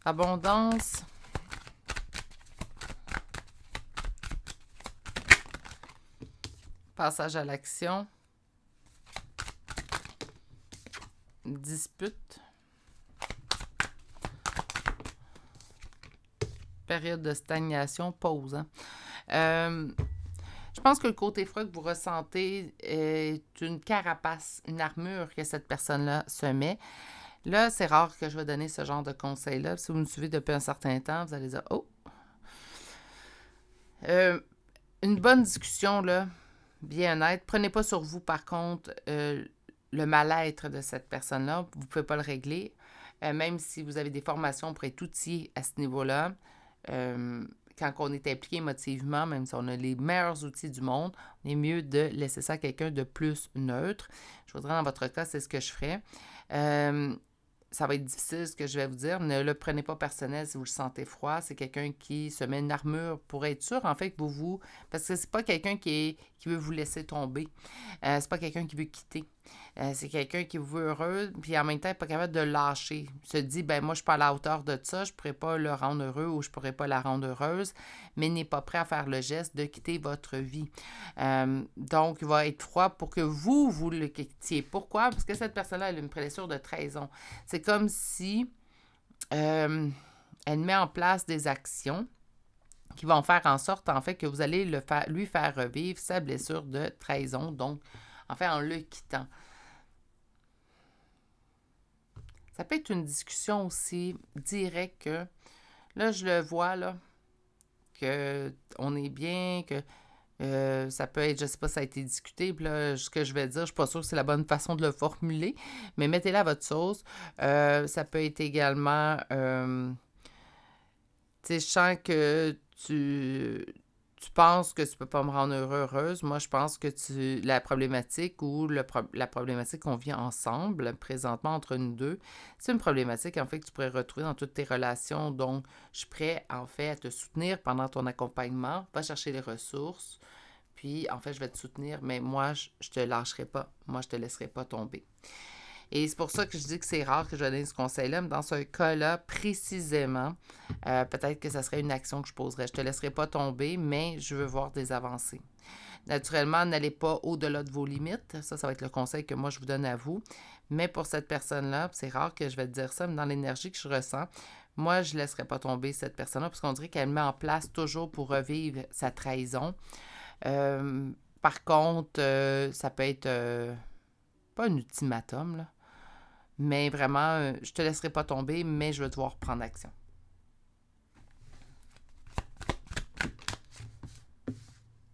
Abondance. Passage à l'action. Dispute. Période de stagnation, pause. Hein? Je pense que le côté froid que vous ressentez est une carapace, une armure que cette personne-là se met. Là, c'est rare que je vais donner ce genre de conseils-là. Si vous me suivez depuis un certain temps, vous allez dire « Oh! » Une bonne discussion, là, bien-être. Prenez pas sur vous, par contre, le mal-être de cette personne-là. Vous ne pouvez pas le régler. Même si vous avez des formations pour être outillé à ce niveau-là, quand on est impliqué émotivement, même si on a les meilleurs outils du monde, il est mieux de laisser ça à quelqu'un de plus neutre. Je voudrais, dans votre cas, c'est ce que je ferais. Ça va être difficile ce que je vais vous dire. Ne le prenez pas personnel si vous le sentez froid. C'est quelqu'un qui se met une armure pour être sûr, en fait, que vous... Parce que c'est pas quelqu'un qui veut vous laisser tomber. C'est pas quelqu'un qui veut quitter. C'est quelqu'un qui vous veut heureux, puis en même temps, il n'est pas capable de lâcher. Il se dit, ben moi, je suis pas à la hauteur de ça, je pourrais pas le rendre heureux ou je pourrais pas la rendre heureuse, mais n'est pas prêt à faire le geste de quitter votre vie. Donc, il va être froid pour que vous le quittiez. Pourquoi? Parce que cette personne-là, elle a une blessure de trahison. C'est comme si elle met en place des actions qui vont faire en sorte, en fait, que vous allez lui faire revivre sa blessure de trahison, donc, en fait, en le quittant. Ça peut être une discussion aussi directe que, là, je le vois, là, qu'on est bien, que ça peut être, je sais pas, ça a été discuté, puis là, ce que je vais dire, je suis pas sûre que c'est la bonne façon de le formuler, mais mettez-la à votre sauce. Ça peut être également, tu sais, je sens que tu penses que tu peux pas me rendre heureuse. Moi, je pense que la problématique ou la problématique qu'on vit ensemble, présentement, entre nous deux, c'est une problématique, en fait, que tu pourrais retrouver dans toutes tes relations. Donc, je suis prêt, en fait, à te soutenir pendant ton accompagnement. Va chercher les ressources. Puis, en fait, je vais te soutenir, mais moi, je te lâcherai pas. Moi, je te laisserai pas tomber. Et c'est pour ça que je dis que c'est rare que je donne ce conseil-là, mais dans ce cas-là, précisément, peut-être que ça serait une action que je poserais. Je ne te laisserai pas tomber, mais je veux voir des avancées. Naturellement, n'allez pas au-delà de vos limites. Ça va être le conseil que moi, je vous donne à vous. Mais pour cette personne-là, c'est rare que je vais te dire ça, mais dans l'énergie que je ressens, moi, je ne laisserai pas tomber cette personne-là, parce qu'on dirait qu'elle met en place toujours pour revivre sa trahison. Par contre, ça peut être pas un ultimatum, là, mais vraiment, je te laisserai pas tomber, mais je vais devoir prendre action.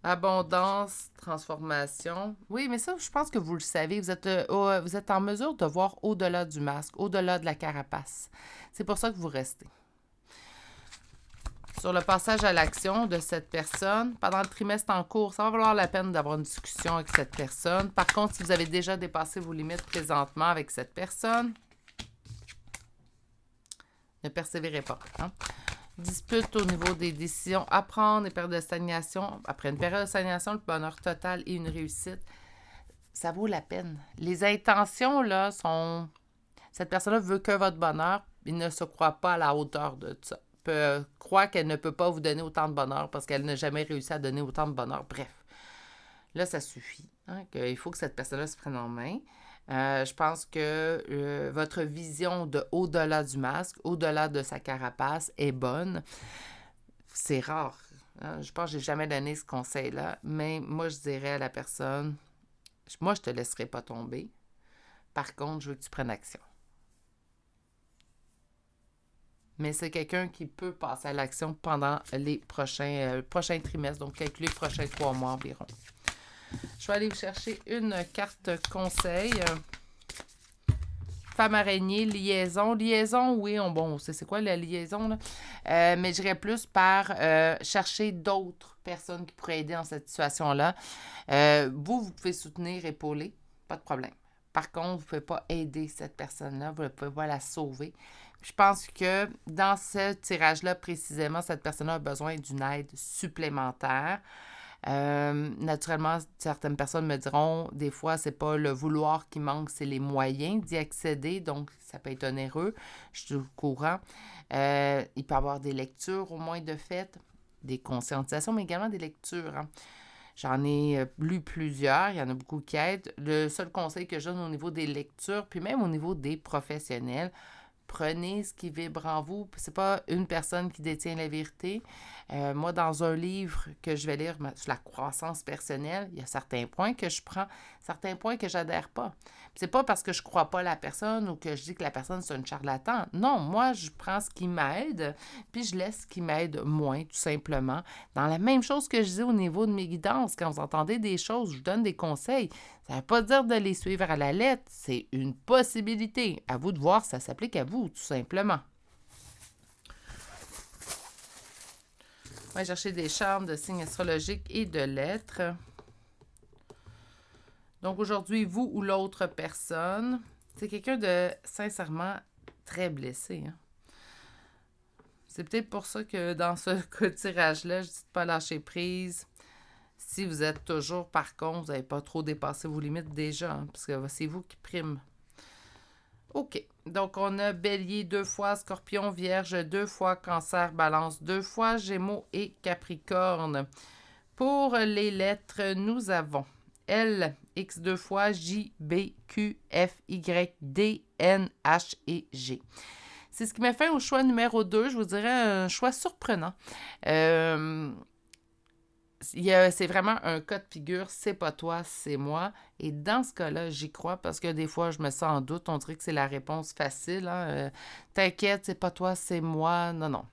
Abondance, transformation. Oui, mais ça, je pense que vous le savez. Vous êtes en mesure de voir au-delà du masque, au-delà de la carapace. C'est pour ça que vous restez. Sur le passage à l'action de cette personne, pendant le trimestre en cours, ça va valoir la peine d'avoir une discussion avec cette personne. Par contre, si vous avez déjà dépassé vos limites présentement avec cette personne, ne persévérez pas. Hein? Dispute au niveau des décisions à prendre, des périodes de stagnation. Après une période de stagnation, le bonheur total et une réussite, ça vaut la peine. Les intentions, là, sont... Cette personne-là veut que votre bonheur. Il ne se croit pas à la hauteur de ça. Croit qu'elle ne peut pas vous donner autant de bonheur parce qu'elle n'a jamais réussi à donner autant de bonheur. Bref, là, ça suffit. Hein, il faut que cette personne-là se prenne en main. Je pense que votre vision de au-delà du masque, au-delà de sa carapace est bonne. C'est rare. Hein? Je pense que je n'ai jamais donné ce conseil-là, mais moi, je dirais à la personne, moi, je ne te laisserai pas tomber. Par contre, je veux que tu prennes action. Mais c'est quelqu'un qui peut passer à l'action pendant les prochains trimestres, donc calculer les prochains 3 mois environ. Je vais aller vous chercher une carte conseil. Femme araignée, liaison. Liaison, oui, on sait c'est quoi la liaison, là? Mais j'irais plus par chercher d'autres personnes qui pourraient aider dans cette situation-là. Vous pouvez soutenir, épauler, pas de problème. Par contre, vous ne pouvez pas aider cette personne-là, vous ne pouvez pas la sauver. Je pense que dans ce tirage-là, précisément, cette personne-là a besoin d'une aide supplémentaire. Naturellement, certaines personnes me diront, des fois, c'est pas le vouloir qui manque, c'est les moyens d'y accéder, donc ça peut être onéreux, je suis au courant. Il peut y avoir des lectures au moins de fait, des conscientisations, mais également des lectures. Hein. J'en ai lu plusieurs, il y en a beaucoup qui aident. Le seul conseil que je donne au niveau des lectures, puis même au niveau des professionnels, prenez ce qui vibre en vous. C'est pas une personne qui détient la vérité. Moi, dans un livre que je vais lire sur la croissance personnelle, il y a certains points que je prends, certains points que j'adhère pas. C'est pas parce que je crois pas la personne ou que je dis que la personne c'est une charlatan. Non, moi, je prends ce qui m'aide, puis je laisse ce qui m'aide moins, tout simplement. Dans la même chose que je dis au niveau de mes guidances, quand vous entendez des choses, je vous donne des conseils. Ça ne veut pas dire de les suivre à la lettre, c'est une possibilité. À vous de voir, ça s'applique à vous, tout simplement. On va chercher des charmes de signes astrologiques et de lettres. Donc aujourd'hui, vous ou l'autre personne, c'est quelqu'un de sincèrement très blessé. Hein? C'est peut-être pour ça que dans ce tirage-là, je dis de pas lâcher prise. Si vous êtes toujours, par contre, vous n'avez pas trop dépassé vos limites déjà, hein, parce que c'est vous qui prime. OK. Donc, on a Bélier 2 fois, Scorpion, Vierge 2 fois, Cancer, Balance 2 fois, Gémeaux et Capricorne. Pour les lettres, nous avons L, X 2 fois, J, B, Q, F, Y, D, N, H et G. C'est ce qui m'a fait au choix numéro 2. Je vous dirais un choix surprenant. C'est vraiment un cas de figure, c'est pas toi, c'est moi. Et dans ce cas-là, j'y crois parce que des fois, je me sens en doute. On dirait que c'est la réponse facile. Hein? T'inquiète, c'est pas toi, c'est moi. Non, non.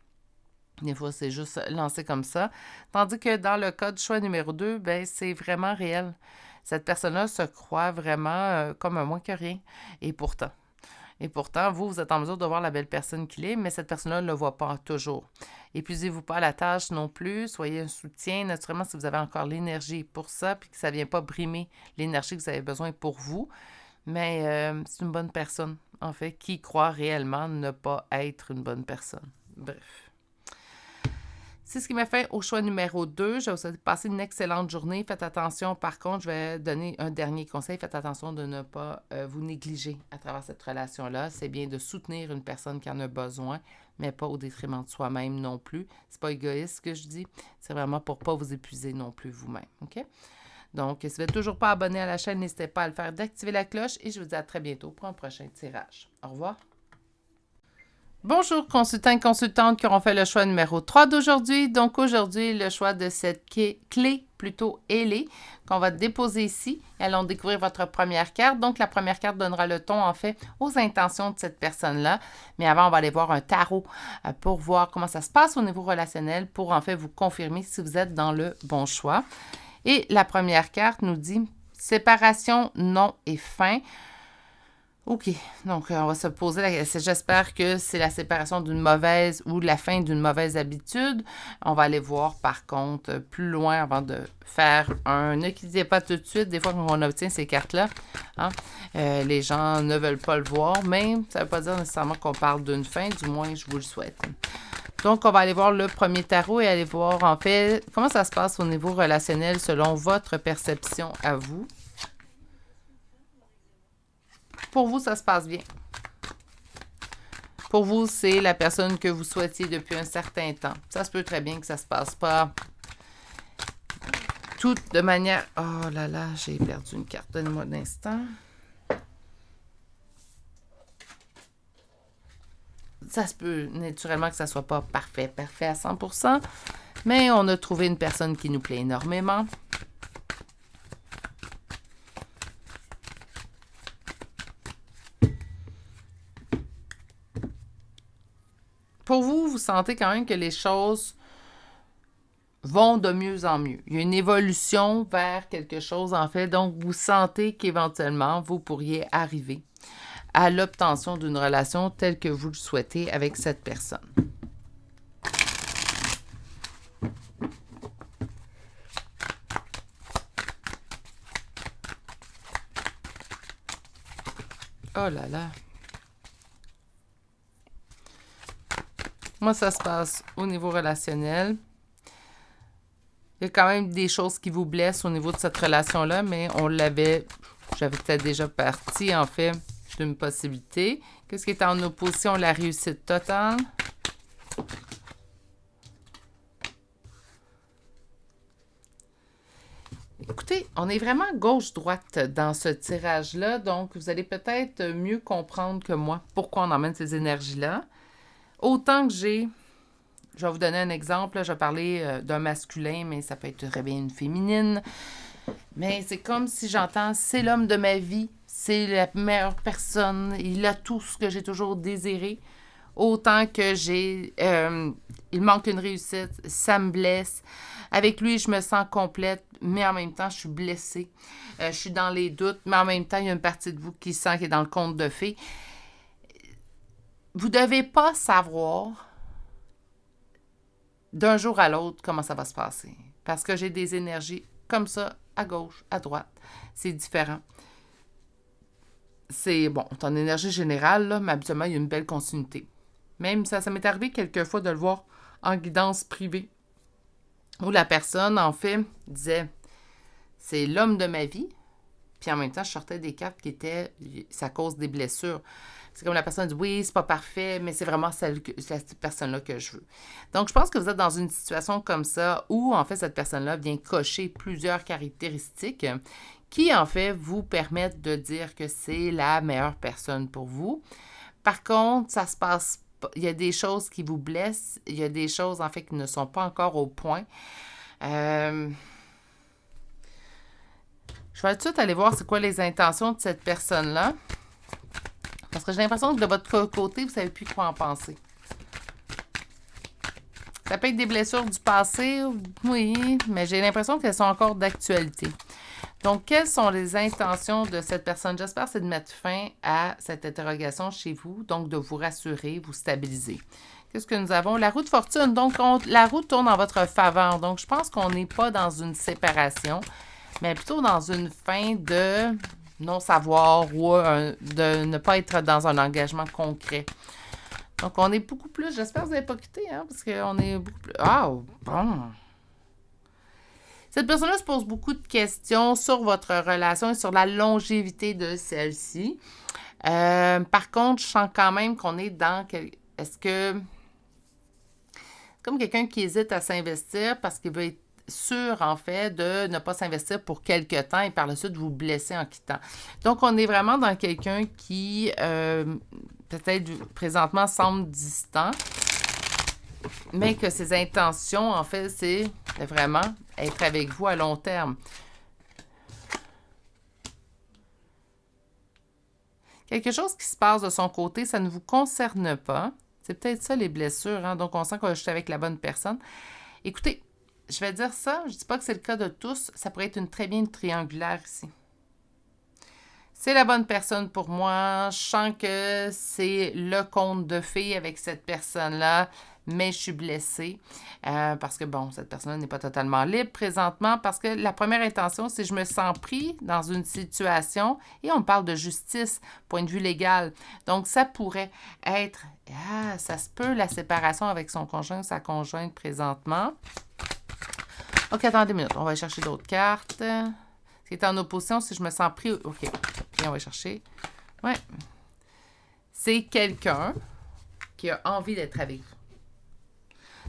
Des fois, c'est juste lancé comme ça. Tandis que dans le cas du choix numéro 2, ben, c'est vraiment réel. Cette personne-là se croit vraiment comme un moins que rien. Et pourtant, vous êtes en mesure de voir la belle personne qu'il est, mais cette personne-là ne le voit pas toujours. Épuisez-vous pas à la tâche non plus. Soyez un soutien, naturellement, si vous avez encore l'énergie pour ça, puis que ça ne vient pas brimer l'énergie que vous avez besoin pour vous. Mais c'est une bonne personne, en fait, qui croit réellement ne pas être une bonne personne. Bref. C'est ce qui m'a fait au choix numéro 2. Je vais vous souhaiter passer une excellente journée. Faites attention, par contre, je vais donner un dernier conseil. Faites attention de ne pas vous négliger à travers cette relation-là. C'est bien de soutenir une personne qui en a besoin, mais pas au détriment de soi-même non plus. C'est pas égoïste ce que je dis. C'est vraiment pour pas vous épuiser non plus vous-même. OK? Donc, si vous n'êtes toujours pas abonné à la chaîne, n'hésitez pas à le faire, d'activer la cloche et je vous dis à très bientôt pour un prochain tirage. Au revoir. Bonjour consultants et consultantes qui auront fait le choix numéro 3 d'aujourd'hui. Donc aujourd'hui, le choix de cette clé plutôt ailée qu'on va déposer ici. Allons découvrir votre première carte. Donc la première carte donnera le ton en fait aux intentions de cette personne-là. Mais avant, on va aller voir un tarot pour voir comment ça se passe au niveau relationnel pour en fait vous confirmer si vous êtes dans le bon choix. Et la première carte nous dit séparation, non et fin. OK, donc on va se poser la question. J'espère que c'est la séparation d'une mauvaise ou la fin d'une mauvaise habitude. On va aller voir par contre plus loin avant de faire un... Ne quittez pas tout de suite. Des fois, quand on obtient ces cartes-là, hein, les gens ne veulent pas le voir, mais ça ne veut pas dire nécessairement qu'on parle d'une fin, du moins je vous le souhaite. Donc, on va aller voir le premier tarot et aller voir en fait comment ça se passe au niveau relationnel selon votre perception à vous. Pour vous, ça se passe bien. Pour vous, c'est la personne que vous souhaitiez depuis un certain temps. Ça se peut très bien que ça ne se passe pas tout de manière... Oh là là, j'ai perdu une carte. Donnez-moi un instant. Ça se peut naturellement que ça ne soit pas parfait à 100%, mais on a trouvé une personne qui nous plaît énormément. Pour vous, vous sentez quand même que les choses vont de mieux en mieux. Il y a une évolution vers quelque chose, en fait. Donc, vous sentez qu'éventuellement, vous pourriez arriver à l'obtention d'une relation telle que vous le souhaitez avec cette personne. Oh là là! Moi, ça se passe au niveau relationnel. Il y a quand même des choses qui vous blessent au niveau de cette relation-là, mais j'avais peut-être déjà parti, en fait, d'une possibilité. Qu'est-ce qui est en opposition? La réussite totale. Écoutez, on est vraiment gauche-droite dans ce tirage-là, donc vous allez peut-être mieux comprendre que moi pourquoi on emmène ces énergies-là. Autant que je vais vous donner un exemple, là, je vais parler d'un masculin, mais ça peut être très bien une féminine. Mais c'est comme si j'entends, c'est l'homme de ma vie, c'est la meilleure personne, il a tout ce que j'ai toujours désiré. Autant que il manque une réussite, ça me blesse. Avec lui, je me sens complète, mais en même temps, je suis blessée. Je suis dans les doutes, mais en même temps, il y a une partie de vous qui sent qu'il est dans le conte de fées. Vous ne devez pas savoir d'un jour à l'autre comment ça va se passer. Parce que j'ai des énergies comme ça, à gauche, à droite. C'est différent. C'est, bon, ton énergie générale, là, mais habituellement, il y a une belle continuité. Même ça m'est arrivé quelquefois de le voir en guidance privée, où la personne, en fait, disait « c'est l'homme de ma vie », puis en même temps, je sortais des cartes qui étaient « ça cause des blessures ». C'est comme la personne dit « oui, c'est pas parfait, mais c'est vraiment cette personne-là que je veux ». Donc, je pense que vous êtes dans une situation comme ça où, en fait, cette personne-là vient cocher plusieurs caractéristiques qui, en fait, vous permettent de dire que c'est la meilleure personne pour vous. Par contre, ça se passe pas. Il y a des choses qui vous blessent, il y a des choses, en fait, qui ne sont pas encore au point. Je vais tout de suite aller voir c'est quoi les intentions de cette personne-là. Parce que j'ai l'impression que de votre côté, vous ne savez plus quoi en penser. Ça peut être des blessures du passé, oui, mais j'ai l'impression qu'elles sont encore d'actualité. Donc, quelles sont les intentions de cette personne? J'espère c'est de mettre fin à cette interrogation chez vous, donc de vous rassurer, vous stabiliser. Qu'est-ce que nous avons? La roue de fortune. Donc, la roue tourne en votre faveur. Donc, je pense qu'on n'est pas dans une séparation, mais plutôt dans une fin de non-savoir ou de ne pas être dans un engagement concret. Donc, on est beaucoup plus... J'espère que vous n'avez pas quitté, hein, parce qu'on est beaucoup plus... Ah, bon... Cette personne-là se pose beaucoup de questions sur votre relation et sur la longévité de celle-ci. Par contre, je sens quand même qu'on est dans... Est-ce que... C'est comme quelqu'un qui hésite à s'investir parce qu'il veut être sûr, en fait, de ne pas s'investir pour quelque temps et par la suite vous blesser en quittant. Donc, on est vraiment dans quelqu'un qui, peut-être présentement, semble distant, mais que ses intentions, en fait, c'est vraiment être avec vous à long terme. Quelque chose qui se passe de son côté, ça ne vous concerne pas. C'est peut-être ça, les blessures. Hein? Donc, on sent que je suis avec la bonne personne. Écoutez, je vais dire ça. Je ne dis pas que c'est le cas de tous. Ça pourrait être très bien une triangulaire ici. C'est la bonne personne pour moi. Je sens que c'est le conte de fées avec cette personne-là, mais je suis blessée parce que, bon, cette personne-là n'est pas totalement libre présentement parce que la première intention, c'est que je me sens pris dans une situation et on parle de justice, point de vue légal. Donc, ça pourrait être, ça se peut, la séparation avec son conjoint ou sa conjointe présentement. OK, attendez une minute, on va aller chercher d'autres cartes. Ce qui est en opposition, si je me sens pris... OK, puis on va chercher. Ouais. C'est quelqu'un qui a envie d'être avec vous.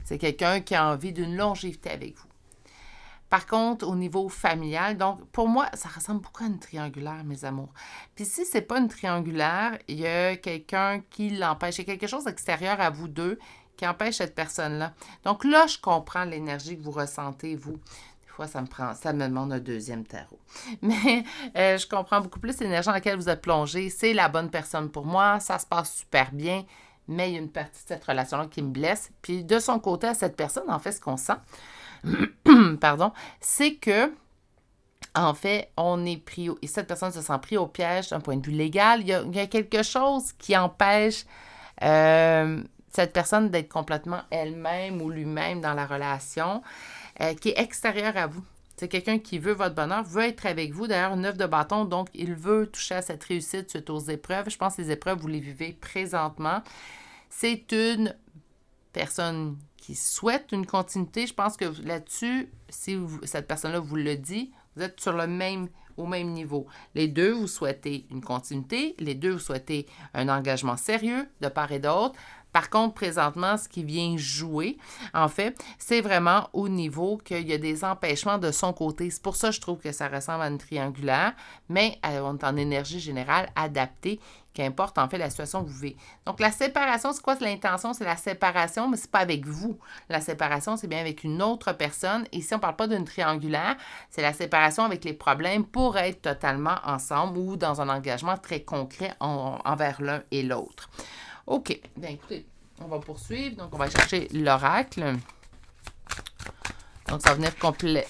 C'est quelqu'un qui a envie d'une longévité avec vous. Par contre, au niveau familial, donc pour moi, ça ressemble beaucoup à une triangulaire, mes amours. Puis si c'est pas une triangulaire, il y a quelqu'un qui l'empêche. Il y a quelque chose d'extérieur à vous deux qui empêche cette personne-là. Donc là, je comprends l'énergie que vous ressentez, vous. Ça me demande un deuxième tarot. Mais je comprends beaucoup plus l'énergie dans laquelle vous êtes plongé. C'est la bonne personne pour moi. Ça se passe super bien. Mais il y a une partie de cette relation-là qui me blesse. Puis de son côté, à cette personne, en fait, ce qu'on sent, pardon, c'est que, en fait, on est pris... Et cette personne se sent pris au piège d'un point de vue légal. Il y a quelque chose qui empêche cette personne d'être complètement elle-même ou lui-même dans la relation. Qui est extérieur à vous. C'est quelqu'un qui veut votre bonheur, veut être avec vous. D'ailleurs, une 9 de bâton, donc il veut toucher à cette réussite suite aux épreuves. Je pense que les épreuves, vous les vivez présentement. C'est une personne qui souhaite une continuité. Je pense que là-dessus, si cette personne-là vous le dit, vous êtes au même niveau. Les deux, vous souhaitez une continuité. Les deux, vous souhaitez un engagement sérieux de part et d'autre. Par contre, présentement, ce qui vient jouer, en fait, c'est vraiment au niveau qu'il y a des empêchements de son côté. C'est pour ça que je trouve que ça ressemble à une triangulaire, mais on est en énergie générale adaptée, qu'importe en fait la situation que vous vivez. Donc, la séparation, c'est quoi l'intention? C'est la séparation, mais c'est pas avec vous. La séparation, c'est bien avec une autre personne. Et si on ne parle pas d'une triangulaire, c'est la séparation avec les problèmes pour être totalement ensemble ou dans un engagement très concret envers l'un et l'autre. OK. Bien, écoutez, on va poursuivre. Donc, on va chercher l'oracle. Donc, ça va venir complet.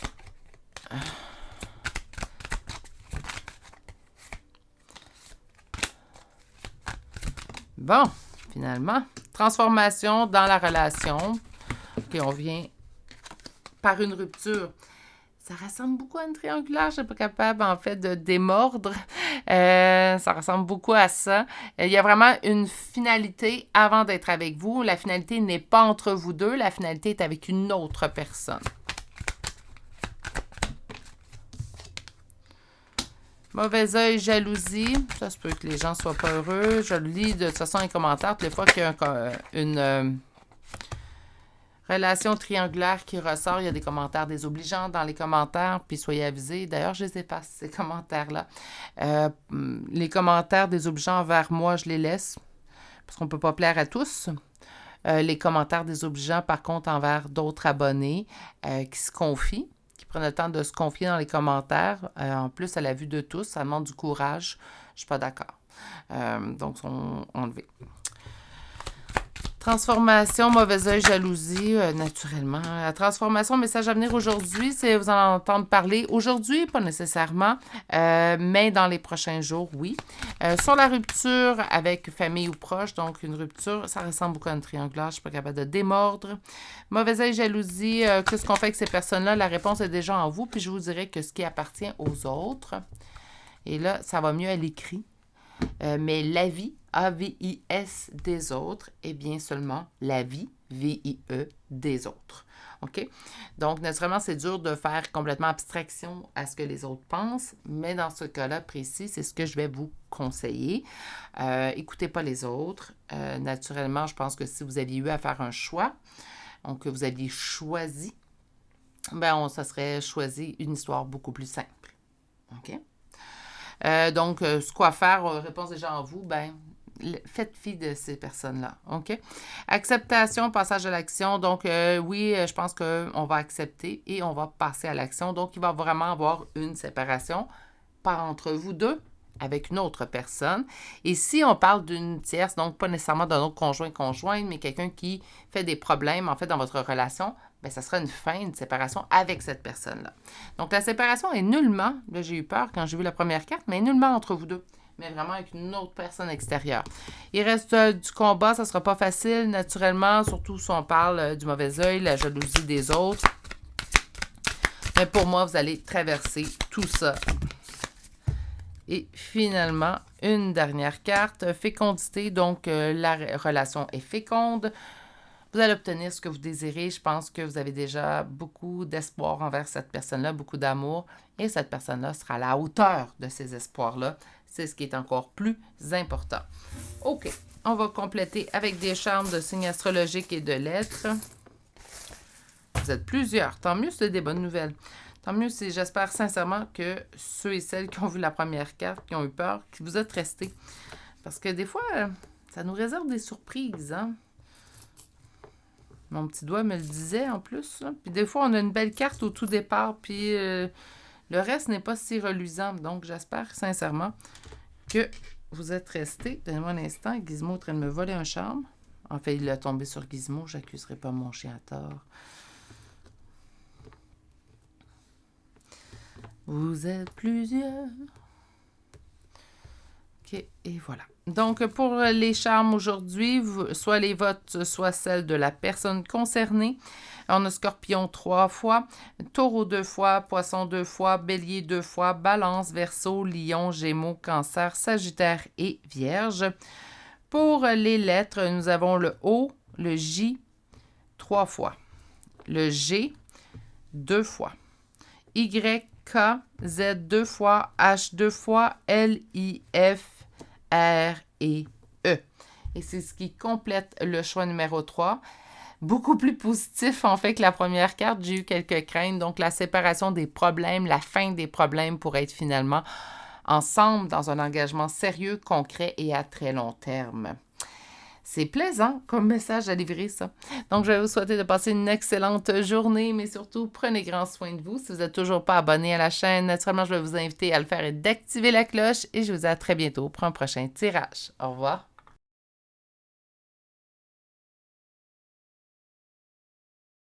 Bon, finalement, transformation dans la relation. OK, on vient par une rupture. Ça ressemble beaucoup à une triangulaire. Je ne suis pas capable, en fait, de démordre. Ça ressemble beaucoup à ça. Il y a vraiment une finalité avant d'être avec vous. La finalité n'est pas entre vous deux. La finalité est avec une autre personne. Mauvais œil, jalousie. Ça se peut que les gens ne soient pas heureux. Je le lis de toute façon dans les commentaires. Toutes les fois qu'il y a une relation triangulaire qui ressort, il y a des commentaires désobligeants dans les commentaires, puis soyez avisés. D'ailleurs, je les efface, ces commentaires-là. Les commentaires désobligeants envers moi, je les laisse, parce qu'on ne peut pas plaire à tous. Les commentaires désobligeants, par contre, envers d'autres abonnés qui se confient, qui prennent le temps de se confier dans les commentaires. En plus, à la vue de tous, ça demande du courage. Je ne suis pas d'accord. Donc, on enlevé. Transformation, mauvais œil, jalousie, naturellement. La transformation, message à venir aujourd'hui, c'est vous en entendre parler. Aujourd'hui, pas nécessairement, mais dans les prochains jours, oui. Sur la rupture avec famille ou proche, donc une rupture, ça ressemble beaucoup à un triangulaire, je ne suis pas capable de démordre. Mauvais œil, jalousie, qu'est-ce qu'on fait avec ces personnes-là? La réponse est déjà en vous, puis je vous dirais que ce qui appartient aux autres, et là, ça va mieux à l'écrit. Mais la vie, A-V-I-S, des autres, est bien seulement la vie, V-I-E, des autres. OK? Donc, naturellement, c'est dur de faire complètement abstraction à ce que les autres pensent, mais dans ce cas-là précis, c'est ce que je vais vous conseiller. Écoutez pas les autres. Naturellement, je pense que si vous aviez eu à faire un choix, donc que vous aviez choisi, ça serait choisi une histoire beaucoup plus simple. OK? Donc, ce quoi faire, réponse déjà en vous, faites fi de ces personnes-là, OK? Acceptation, passage à l'action. Donc, oui, je pense qu'on va accepter et on va passer à l'action. Donc, il va vraiment avoir une séparation, pas entre vous deux, avec une autre personne. Et si on parle d'une tierce, donc pas nécessairement d'un autre conjointe, mais quelqu'un qui fait des problèmes, en fait, dans votre relation, ça sera une fin, une séparation avec cette personne-là. Donc, la séparation est nullement, là j'ai eu peur quand j'ai vu la première carte, mais nullement entre vous deux, mais vraiment avec une autre personne extérieure. Il reste du combat, ça ne sera pas facile, naturellement, surtout si on parle du mauvais œil, la jalousie des autres. Mais pour moi, vous allez traverser tout ça. Et finalement, une dernière carte, fécondité, donc la relation est féconde. Vous allez obtenir ce que vous désirez. Je pense que vous avez déjà beaucoup d'espoir envers cette personne-là, beaucoup d'amour. Et cette personne-là sera à la hauteur de ces espoirs-là. C'est ce qui est encore plus important. OK. On va compléter avec des charmes de signes astrologiques et de lettres. Vous êtes plusieurs. Tant mieux, c'est des bonnes nouvelles. Tant mieux, j'espère sincèrement que ceux et celles qui ont vu la première carte, qui ont eu peur, que vous êtes restés. Parce que des fois, ça nous réserve des surprises, hein? Mon petit doigt me le disait en plus. Là. Puis des fois, on a une belle carte au tout départ, puis le reste n'est pas si reluisant. Donc, j'espère sincèrement que vous êtes restés. Donnez-moi un instant. Gizmo est en train de me voler un charme. En fait, il est tombé sur Gizmo. Je n'accuserai pas mon chien à tort. Vous êtes plusieurs. OK, et voilà. Donc, pour les charmes aujourd'hui, soit les votes, soit celles de la personne concernée. On a Scorpion 3 fois, Taureau 2 fois, Poisson 2 fois, Bélier 2 fois, Balance, Verseau, Lion, Gémeaux, Cancer, Sagittaire et Vierge. Pour les lettres, nous avons le O, le J 3 fois, le G 2 fois, Y, K, Z 2 fois, H 2 fois, L, I, F, R et E. Et c'est ce qui complète le choix numéro 3. Beaucoup plus positif, en fait, que la première carte. J'ai eu quelques craintes. Donc, la séparation des problèmes, la fin des problèmes pour être finalement ensemble dans un engagement sérieux, concret et à très long terme. C'est plaisant comme message à livrer, ça. Donc, je vais vous souhaiter de passer une excellente journée, mais surtout, prenez grand soin de vous. Si vous n'êtes toujours pas abonné à la chaîne, naturellement, je vais vous inviter à le faire et d'activer la cloche. Et je vous dis à très bientôt pour un prochain tirage. Au revoir.